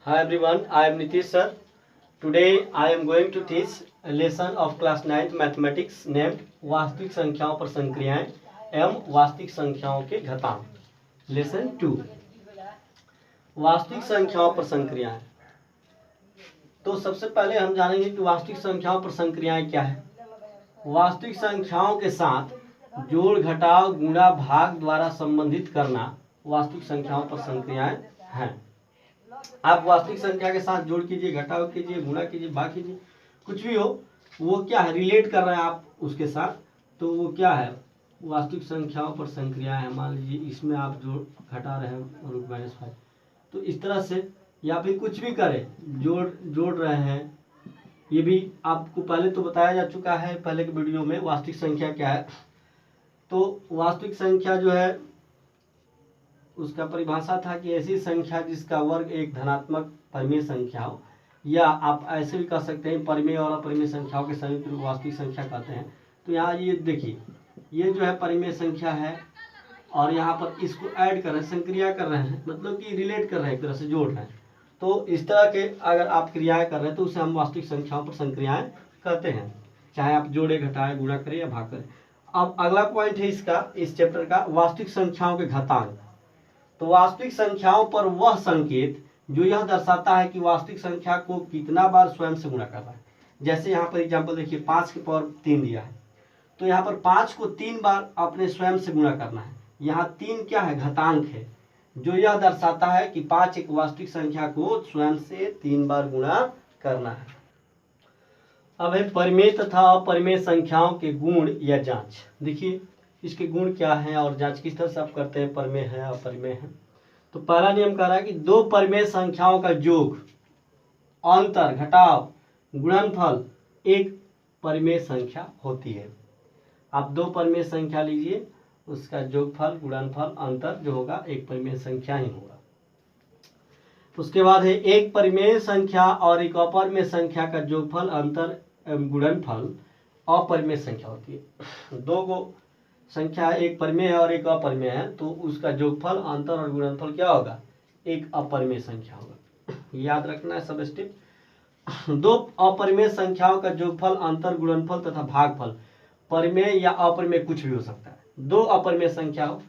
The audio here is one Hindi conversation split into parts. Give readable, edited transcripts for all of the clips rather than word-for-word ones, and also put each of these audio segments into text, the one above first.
Hi everyone, I am Nitish sir. Today I am going to teach a lesson of class 9th mathematics named वास्तविक संख्याओं पर संक्रियाएं एवं वास्तविक संख्याओं के घातांक। लेसन 2 वास्तविक संख्याओं पर संक्रियाएं। तो सबसे पहले हम जानेंगे कि वास्तविक संख्याओं पर संक्रियाएं क्या है। वास्तविक संख्याओं के साथ जोड़ घटाव गुणा भाग द्वारा संबंधित करना वास्तविक संख्याओं पर संक्रियाएं हैं। आप वास्तविक संख्या के साथ जोड़ कीजिए, घटाव कीजिए, गुणा कीजिए, भाग कीजिए, कुछ भी हो, वो क्या है, रिलेट कर रहे हैं आप उसके साथ, तो वो क्या है, वास्तविक संख्याओं पर संक्रिया है। मान लीजिए इसमें आप जोड़ घटा रहे हैं √-5, तो इस तरह से, या फिर कुछ भी करें, जोड़ रहे हैं, ये भी आपको पहले तो बताया जा चुका है पहले के वीडियो में वास्तविक संख्या क्या है। तो वास्तविक संख्या जो है उसका परिभाषा था कि ऐसी संख्या जिसका वर्ग एक धनात्मक परिमेय संख्या हो, या आप ऐसे भी कह सकते हैं परिमेय और अपरिमेय संख्याओं के संयुक्त रूप वास्तविक संख्या कहते हैं। तो यहाँ ये देखिए, ये जो है परिमेय संख्या है और यहाँ पर इसको ऐड कर रहे हैं, संक्रिया कर रहे हैं, मतलब कि रिलेट कर रहे हैं, एक तरह से जोड़ रहे हैं। तो इस तरह के अगर आप क्रियाएं कर रहे हैं तो उसे हम वास्तविक संख्याओं पर संक्रियाएं कहते हैं, चाहे आप जोड़े, घटाएं, गुणा करें या भाग करें। अब अगला पॉइंट है इसका, इस चैप्टर का, वास्तविक संख्याओं के घातांक। तो वास्तविक संख्याओं पर वह संकेत जो यह दर्शाता है कि वास्तविक संख्या को कितना बार स्वयं से गुणा करना है। जैसे यहाँ पर एग्जांपल देखिए, 5 की पावर 3 दिया है, तो यहाँ पर 5 को 3 बार अपने स्वयं से गुणा करना है। यहाँ 3 क्या है, घातांक है, जो यह दर्शाता है कि 5 एक वास्तविक संख्या को स्वयं से 3 बार गुणा करना है। अब है परिमेय तथा अपरिमेय संख्याओं के गुण या जांच। देखिए इसके गुण क्या हैं और जांच किस तरह से आप करते हैं, परिमेय है अपरिमेय है। तो पहला नियम कह रहा है कि दो परिमेय संख्याओं का योग, अंतर, घटाव, गुणनफल एक परिमेय संख्या होती है। आप दो परिमेय संख्या लीजिए, उसका योगफल, गुणनफल, अंतर जो होगा एक परिमेय संख्या ही होगा। उसके बाद है एक परिमेय संख्या और एक अपरिमेय संख्या का योगफल, अंतर एवं गुणनफल अपरिमेय संख्या होती है। दो गो संख्या एक परिमेय है और एक अपरिमेय है, तो उसका योगफल, अंतर और गुणनफल क्या होगा, एक अपरिमेय संख्या होगा। याद रखना है सब स्टेप। दो अपरिमेय संख्याओं का योगफल, अंतर, गुणनफल तथा भागफल परिमेय या अपरिमेय कुछ भी हो सकता है। दो अपरिमेय संख्या हो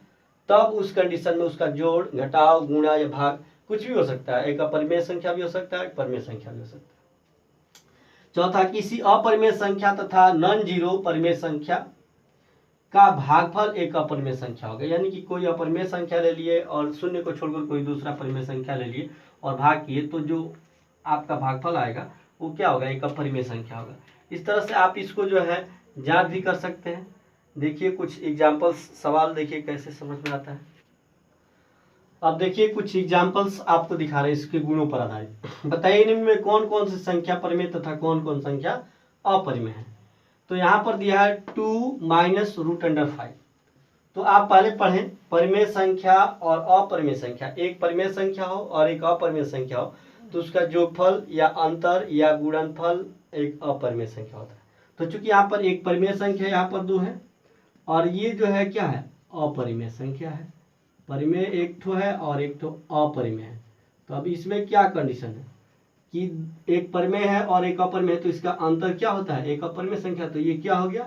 तब उस कंडीशन में उसका जोड़, घटाव, गुणा या भाग कुछ भी हो सकता है। एक अपरिमेय संख्या भी हो सकता है, एक परिमेय संख्या भी हो सकता है। चौथा, किसी अपरिमेय संख्या तथा नॉन जीरो परिमेय संख्या का भागफल एक अपरिमेय संख्या होगा। यानी कि कोई अपरिमेय संख्या ले लिए और शून्य को छोड़कर कोई दूसरा परिमेय संख्या ले लिए और भाग किए, तो जो आपका भागफल आएगा वो क्या होगा, एक अपरिमेय संख्या होगा। इस तरह से आप इसको जो है जांच भी कर सकते हैं। देखिए कुछ एग्जाम्पल्स, सवाल देखिए कैसे समझ में आता है। अब देखिए कुछ एग्जाम्पल्स आपको दिखा रहे हैं इसके गुणों पर आधारित। बताइए निम्न में कौन कौन सी संख्या परिमेय तथा कौन कौन संख्या अपरिमेय है। तो यहाँ पर दिया है 2 - √5। तो आप पहले पढ़ें, परिमेय संख्या और अपरिमेय संख्या, एक परिमेय संख्या हो और एक अपरिमेय संख्या हो तो उसका योगफल या अंतर या गुणनफल एक अपरिमेय संख्या होता है। तो चूंकि यहाँ पर एक परिमेय संख्या यहाँ पर 2 है और ये जो है क्या है, अपरिमेय संख्या है। परिमेय एक ठो है और एक ठो अपरिमेय है। तो अब इसमें क्या कंडीशन है कि एक परिमेय है और एक अपरिमेय है, तो इसका अंतर क्या होता है, एक अपरिमेय संख्या, तो ये क्या हो गया,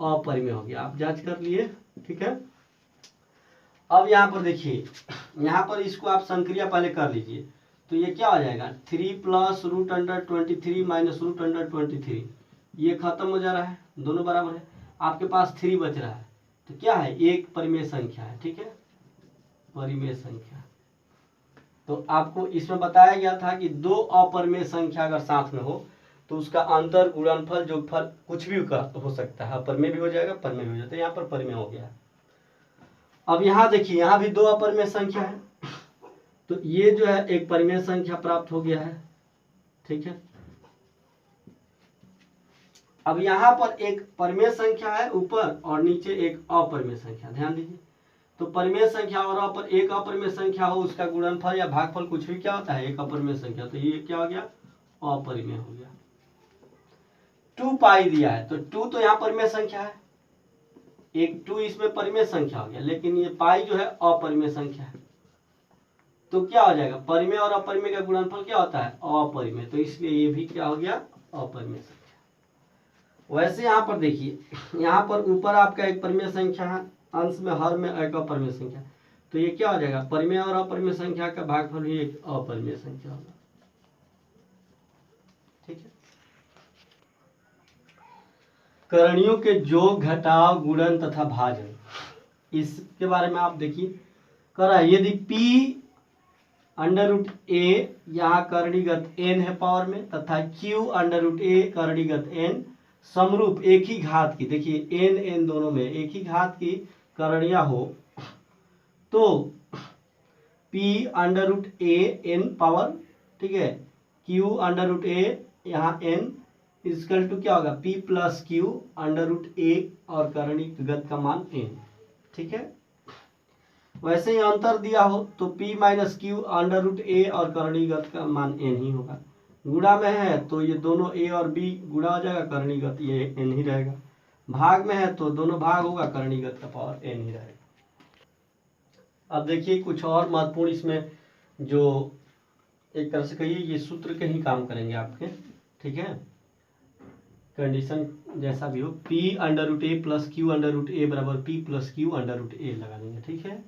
अपरिमेय हो गया। आप जांच कर लिए, ठीक है। अब यहाँ पर देखिए, यहाँ पर इसको आप संक्रिया पहले कर लीजिए, तो ये क्या हो जाएगा, 3 + √23 - √23। ये खत्म हो जा रहा है, दोनों बराबर है, आपके पास 3 बच रहा है। तो क्या है, एक परिमेय संख्या है, ठीक है, परिमेय संख्या। तो आपको इसमें बताया गया था कि दो अपरिमेय संख्या अगर साथ में हो तो उसका अंतर, गुणनफल, योगफल कुछ भी हो सकता है, अपरिमेय भी हो जाएगा, परिमेय भी हो जाता है। यहाँ पर परिमेय हो गया। अब यहाँ देखिए, यहाँ भी दो अपरिमेय संख्या है, तो ये जो है एक परिमेय संख्या प्राप्त हो गया है, ठीक है। अब यहाँ पर एक परिमेय संख्या है ऊपर और नीचे एक अपरिमेय संख्या, ध्यान दीजिए। तो परिमेय संख्या और एक अपरिमेय संख्या हो, उसका गुणनफल या भागफल कुछ भी क्या होता है, एक अपरिमेय संख्या, तो ये क्या हो गया, अपरिमेय हो गया। 2π दिया है, तो 2 तो यहाँ परिमेय संख्या है, एक 2 इसमें परिमेय संख्या हो गया, लेकिन ये पाई जो है अपरिमेय संख्या है। तो क्या हो जाएगा, परिमेय और अपरिमेय का गुणनफल क्या होता है, अपरिमेय, तो इसलिए ये भी क्या हो गया, अपरिमेय संख्या। वैसे यहाँ पर देखिए, यहाँ पर ऊपर आपका एक परिमेय संख्या है, अंश में हर में एक अपरिमेय संख्या, तो ये क्या हो जाएगा, परिमेय और अपरिमेय संख्या का भागफल भी एक अपरिमेय संख्या होगा। ठीक है। करणियों के योग, घटाव, गुणन तथा भाजन, इसके बारे में आप देखिए करा, यदि p अंडर रूट ए यहाँ करणीगत n है पावर में, तथा q अंडर रूट ए करणीगत n समरूप एक ही घात की, देखिए n n दोनों में एक ही घात की करणियां हो, तो p अंडर रूट ए n पावर, ठीक है, q अंडर रूट ए यहाँ n इजकल टू क्या होगा, p plus Q under root A और करणीगत का मान n। ठीक है। वैसे ही अंतर दिया हो तो p minus Q under root A और करणीगत का मान n ही होगा। गुणा में है तो ये दोनों a और b गुणा हो जाएगा, करणीगत ये n ही रहेगा। भाग में है तो दोनों भाग होगा, करणीगत का पावर n ही रहेगा। अब देखिए कुछ और महत्वपूर्ण इसमें, जो एक तरह से कहिए ये सूत्र के ही काम करेंगे आपके। ठीक है, कंडीशन जैसा भी हो, p under root A plus Q under root A बराबर p plus Q under root A लगा देंगे। ठीक है।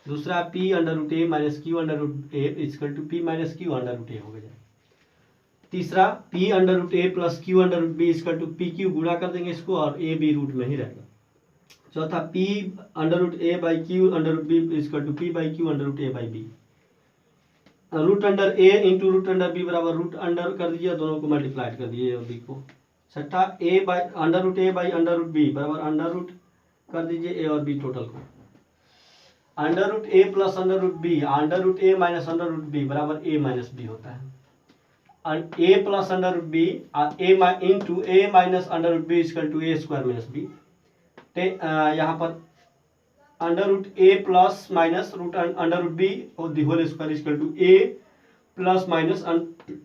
दूसरा p under root A minus Q under root A equal to p minus Q under root A हो गया। तीसरा p under root A plus Q under root B equal to P Q, गुणा कर देंगे इसको और ए बी रूट में ही रहेगा। चौथा p under root A by q under root B equal to p by q under root A by b. Root under a into root under b बराबर रूट अंडर कर दीजिए, दोनों को मल्टीप्लाइड कर दीजिए और बी को। छठा A by under root A by under root B बराबर अंडर रूट कर दीजिए ए और बी टोटल को। Under root A plus under root B, under root A minus under root B बराबर ए माइनस बी होता है। A plus under root B into A minus under root B equal to A square minus B. यहाँ पर under root A plus minus root under root B और the whole square equal to A plus minus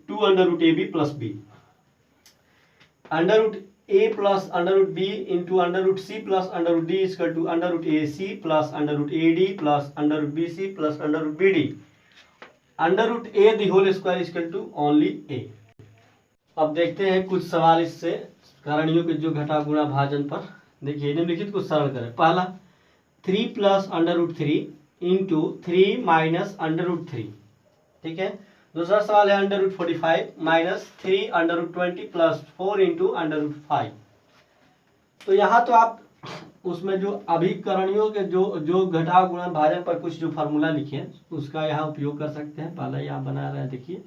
two under root A B plus B. Under root A plus under root B into under root C plus under root D equal to under root A C plus under root A D plus under root B C plus under root B D. Under root A the whole square equal to only A. अब देखते हैं कुछ सवाल इससे करणियों के जो घटा गुणा भाजन पर। देखिए निम्नलिखित को सरल करें। पहला 3 plus under root 3 into 3 minus under root 3। ठीक है। दूसरा सवाल है under root 45 minus 3 under root 20 plus 4 into under root 5। तो यहाँ तो आप उसमें जो अभिकरणियों के जो घटाव गुणा भाजन पर कुछ जो फार्मूला लिखे हैं उसका यहाँ उपयोग कर सकते हैं। पहला यहाँ बना रहा है, देखिए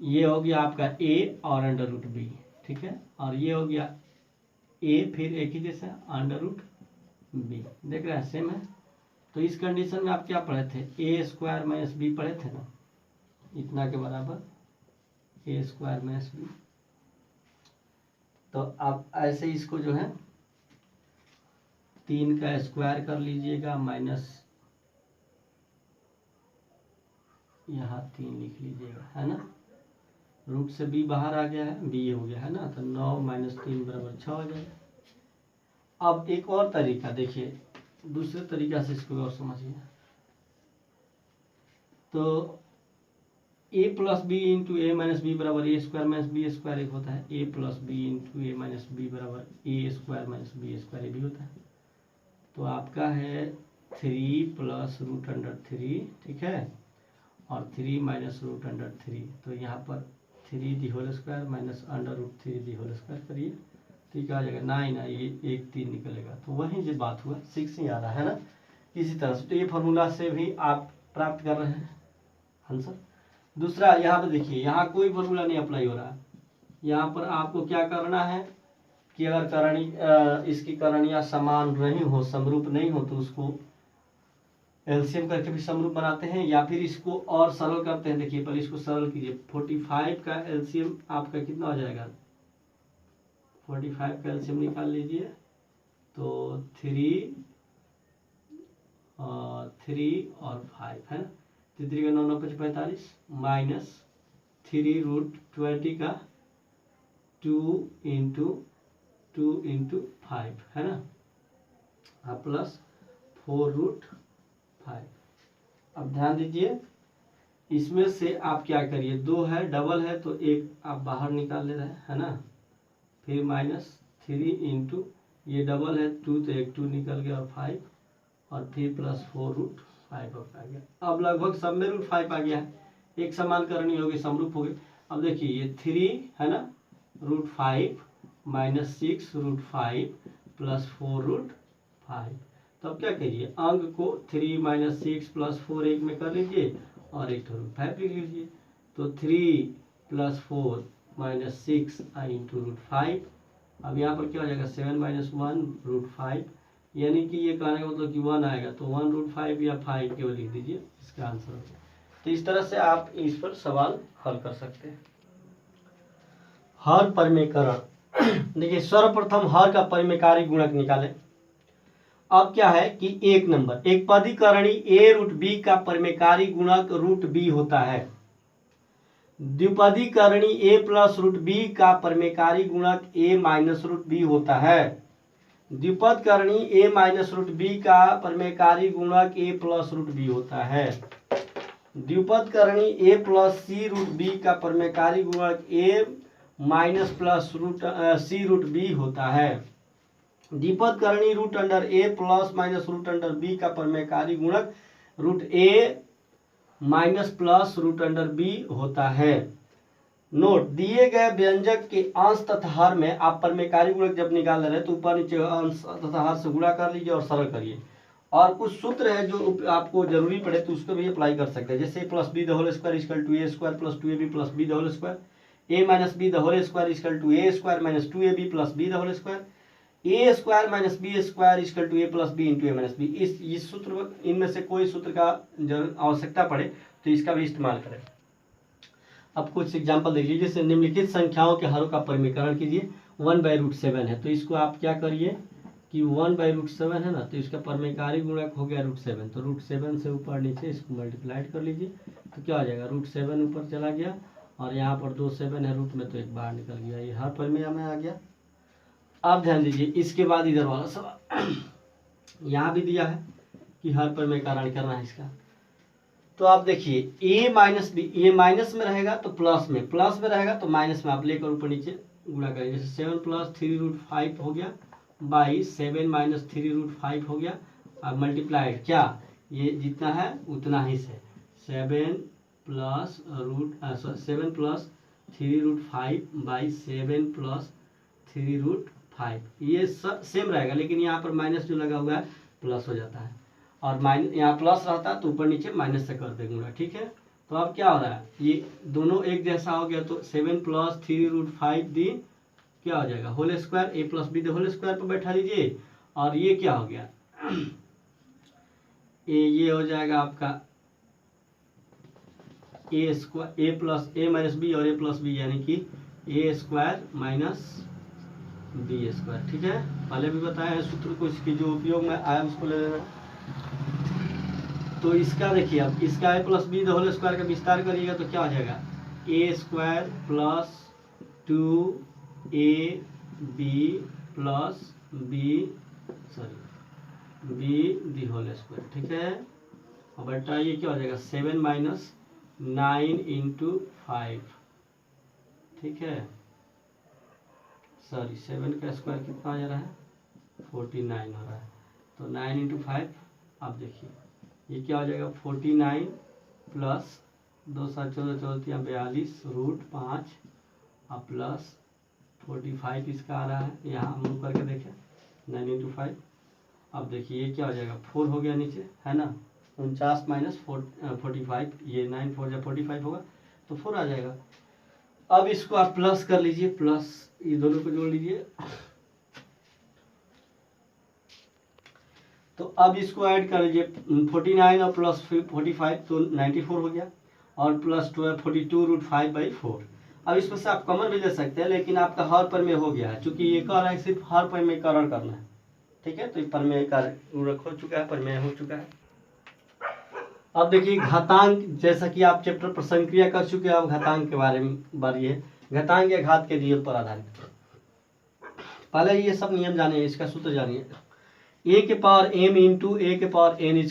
ये हो गया आपका a और अंडर रूट बी। ठीक है। और ये हो गया a फिर एक ही जैसा अंडर रूट बी। देख रहे हैं सेम है। तो इस कंडीशन में आप क्या पढ़े थे, ए स्क्वायर माइनस बी पढ़े थे ना, इतना के बराबर ए स्क्वायर माइनस बी। तो आप ऐसे इसको जो है 3 का स्क्वायर कर लीजिएगा माइनस यहाँ 3 लिख लीजिएगा, है ना। रूट से बी बाहर आ गया है, बी हो गया है ना, तो 9 माइनस 3 बराबर 6 हो जाएगा। अब एक और तरीका देखिए, दूसरे तरीका से इसको और समझिए। तो a plus b into A minus b बराबर a square minus b square एक होता है। a plus b into A minus b बराबर a square minus b square ये भी होता है। तो आपका है 3 प्लस रूट अंडर 3। ठीक है। और 3 माइनस रूट अंडर 3। तो यहाँ पर 3 the whole square minus under root 3 the whole square करिए, ठीक आ जाएगा 9 ये 1 3 निकलेगा। तो वही जो बात हुआ 6 ही आ रहा है ना। इसी तरह से तो ये फार्मूला से भी आप प्राप्त कर रहे हैं आंसर। दूसरा यहाँ पे देखिए, यहाँ कोई फार्मूला नहीं अप्लाई हो रहा है। यहाँ पर आपको क्या करना है कि अगर करणी इसकी करणियाँ समान नहीं हो, समरूप नहीं हो, तो उसको एलसीएम करके भी समरूप बनाते हैं या फिर इसको और सरल करते हैं। देखिए पहले इसको सरल कीजिए। 45 का एलसीएम आपका कितना हो जाएगा, 45 का एलसीएम निकाल लीजिए। तो 3 और 5 है ना। 3 का 9 9 5 45 माइनस 3 रूट 20 का 2 इंटू 5 है ना, प्लस 4 रूट 5। अब ध्यान दीजिए इसमें से आप क्या करिए, 2 है, डबल है तो एक आप बाहर निकाल ले रहे हैं, है ना। फिर -3 इंटू ये डबल है 2 तो एक 2 निकल गया और 5 और फिर +4√5 आ गया। अब लगभग सब में √5 आ गया है, एक समान करनी होगी, समरूप हो गई। अब देखिए ये 3 है ना, √5 -6√5 +4√5। तो अब क्या करिए, अंक को 3 -6 +4 एक में कर लीजिए और एक √5 लिख लीजिए। तो 3 + 4 -6 इंटू √5। अब यहाँ पर क्या हो जाएगा, 7 - 1 √5, यानी कि ये कहने का मतलब कि 1 आएगा तो 1√5 या 5 केवल लिख दीजिए, इसका आंसर हो गया। तो इस तरह से आप इस पर सवाल हल कर सकते हैं। हर परिमेयकरण देखिए, सर्वप्रथम हर का परिमेयकारी गुणक निकालें। अब क्या है कि 1 नंबर, एक पदीकरणी a√b का परिमेयकारी गुणक √b होता है। द्विपदीकरणी a + √b का परिमेयकारी गुणक a - √b होता है। द्विपदकरणी a - √b का परिमेयकारी गुणक a + √b होता है। द्विपदकरणी a + c√b का परिमेयकारी गुणक a - +c√b होता है। द्विपदकरणी √a + -√b का परिमेयकारी गुणक √a - +√b होता है। नोट, दिए गए व्यंजक के अंश तथा हर में आप परिमेयकारी गुणक जब निकाल रहे हैं तो ऊपर नीचे अंश तथा हर से गुणा कर लीजिए और सरल करिए। और कुछ सूत्र है जो आपको जरूरी पड़े तो उसको भी अप्लाई कर सकते हैं, जैसे a + b² = a² + 2ab + b², a - b² = a² = a² - 2ab + b², a² - b² = a + b × a - b। इस सूत्र, इनमें से कोई सूत्र का आवश्यकता पड़े तो इसका भी इस्तेमाल करें। अब कुछ एग्जाम्पल देखिए, जैसे निम्नलिखित संख्याओं के हरों का परिमेयकरण कीजिए। 1/√7 है तो इसको आप क्या करिए कि 1/√7 है ना, तो इसका परिमेयकारी गुणक हो गया √7, तो √7 से ऊपर नीचे इसको मल्टीप्लाइड कर लीजिए तो क्या हो जाएगा, √7 ऊपर चला गया और यहाँ पर 2 7 है रूट में तो एक बाहर निकल गया, ये हर परिमेय में आ गया। आप ध्यान दीजिए, इसके बाद इधर वाला सवाल यहाँ भी दिया है कि हर परिमेयकरण करना है इसका। तो आप देखिए a - b, ये माइनस में रहेगा तो प्लस में रहेगा तो माइनस में, आप लेकर ऊपर नीचे गुणा करेंगे। जैसे 7 + 3√5 हो गया बाई 7 - 3√5 हो गया। अब मल्टीप्लाइड क्या, ये जितना है उतना ही से 7 + 3√5 बाई 7 + 3√5, ये सब सेम रहेगा, लेकिन यहाँ पर माइनस जो लगा हुआ है प्लस हो जाता है, और माइनस यहाँ प्लस रहता है तो ऊपर नीचे माइनस से कर देंगे, ठीक है। तो अब क्या हो रहा है, ये दोनों एक जैसा हो गया तो 7 + 3√5 दी क्या हो जाएगा, whole square, a + b whole square पर बैठा लीजिए और ये क्या हो गया ये हो जाएगा आपका a + b और a + b, यानी कि a² - b², ठीक है। पहले भी बताया है सूत्र को, इसकी जो उपयोग में आया उसको ले लेना। तो इसका देखिए, अब इसका a + b होल स्क्वायर का विस्तार करिएगा तो क्या हो जाएगा, a² + 2ab + b whole square, ठीक है। और बेटा ये क्या हो जाएगा 7 - 9 × 5, ठीक है। सॉरी 7 का स्क्वायर कितना आ जा रहा है 49 हो रहा है, तो 9 × 5, आप देखिए ये क्या हो जाएगा 49 + 2 7 14 14 42 √5 और प्लस 45 इसका आ रहा है, यहाँ हम लोग करके देखें 9 × 5। अब देखिए ये क्या हो जाएगा 4 हो गया नीचे, है ना, 49 - 45, ये 9 4 जब 45 होगा तो 4 आ जाएगा। अब इसको आप प्लस कर लीजिए, प्लस ये दोनों को जोड़ लीजिए, तो अब इसको ऐड कर लीजिए 49 और प्लस 45 तो 94 हो गया, और प्लस 12 42√5/4। अब इसमें से आप कॉमन भी ले सकते हैं, लेकिन आपका हर परिमेय हो गया है, चूंकि ये कह रहा है सिर्फ हर परिमेयकरण करना है, ठीक है। तो ये परिमेयकरण हो चुका है, परिमेय हो चुका है। अब देखिए घातांक, जैसा कि आप चैप्टर पर संक्रिया कर चुके हैं, अब घातांक के बारे में बारी है। घातांक या घात के नियम पर आधारित, पहले ये सब नियम जानिए, इसका सूत्र जानिए। a के पावर m × a के पावर n = a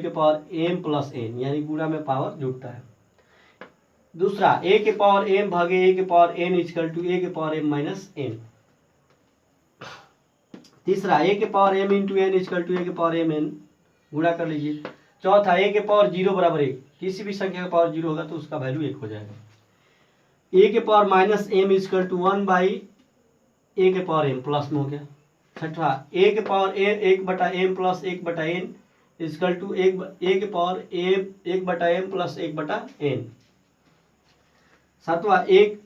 के पावर m + n, यानी गुणा में पावर जुड़ता है। दूसरा ए के पावर एम भागे ए के power N equal to A के पावर एम माइनस एन। तीसरा ए के power M into N equal to A के पावर एम एन, गुणा कर लीजिए। चौथा ए के पावर 0 बराबर 1, किसी भी संख्या का पावर 0 होगा तो उसका वैल्यू 1 हो जाएगा। ए के power minus M equal to 1 by A के पावर एम प्लस में हो गया। छठा ए के पावर एम 1 बटा एम प्लस 1 बटा एन इक्वल टू ए के पावर एम 1 बटा एम प्लस 1 बटा एन। सातवां A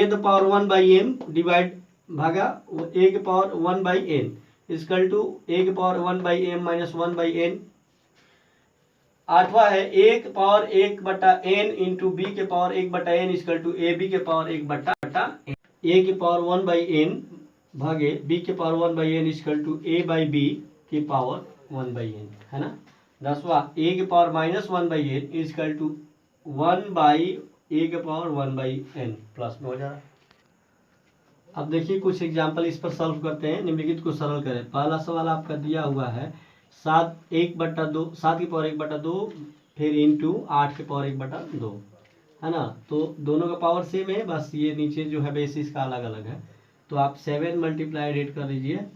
the power 1 by M divide भागा ए के power 1 by N equal to A के power 1 by M minus 1 by N. आठवां है ए के पावर 1 बटा एन इंटू बी के पावर 1 बटा N equal to A B के पावर 1 बटा एन। ए के पावर 1 बाई एन भागे बी के power 1 by N equal to A by B के पावर 1 बाई एन, है ना। 10वां ए के power minus 1 by N equal to 1 by A के पावर 1 बाई एन प्लस में हो जा रहा है। अब देखिए कुछ एग्जाम्पल इस पर सॉल्व करते हैं, निम्नलिखित को सरल करें। पहला सवाल आपका दिया हुआ है 7 की पावर 1 बटा 2 फिर इंटू 8 की पावर 1 बटा 2, है ना। तो दोनों का पावर सेम है, बस ये नीचे जो है बेसिस का अलग अलग है। तो आप 7 मल्टीप्लाई 8 कर दीजिए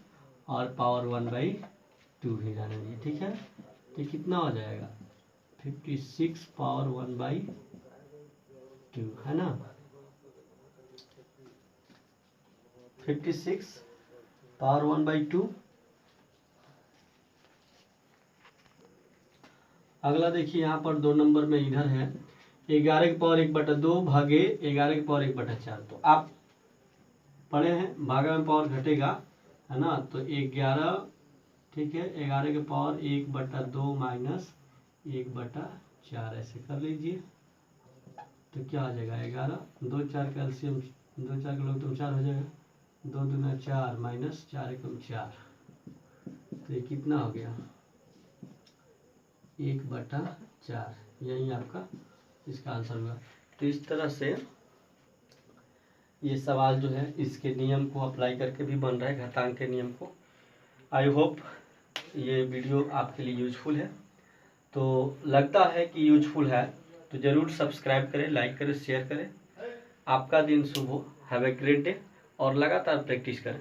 और पावर 1/2 ही जाने दीजिए, ठीक है। तो कितना हो जाएगा 56 पावर 1/2, है ना। 56 पावर 1/2। अगला देखिए यहाँ पर 2 नंबर में इधर है 11 की पावर 1 बटा 2 भागे 11 की पावर 1 बटा 4। तो आप पढ़े हैं भागा में पावर घटेगा, है ना। तो 11, ठीक है, 11 की पावर 1 बटा 2 माइनस 1 बटा 4 ऐसे कर लीजिए। तो क्या आ जाएगा 11, 2 4 कैल्शियम 2 4 के लोग तुम 4 हो जाएगा, 2 दूना 4 माइनस 4 एकम 4। तो ये कितना हो गया 1 बटा 4, यही आपका इसका आंसर होगा। तो इस तरह से ये सवाल जो है इसके नियम को अप्लाई करके भी बन रहा है, घातांक के नियम को। आई होप ये वीडियो आपके लिए यूजफुल है। तो लगता है कि यूजफुल है तो ज़रूर सब्सक्राइब करें, लाइक करें, शेयर करें। आपका दिन शुभ हो। हैव ए ग्रेट डे और लगातार प्रैक्टिस करें।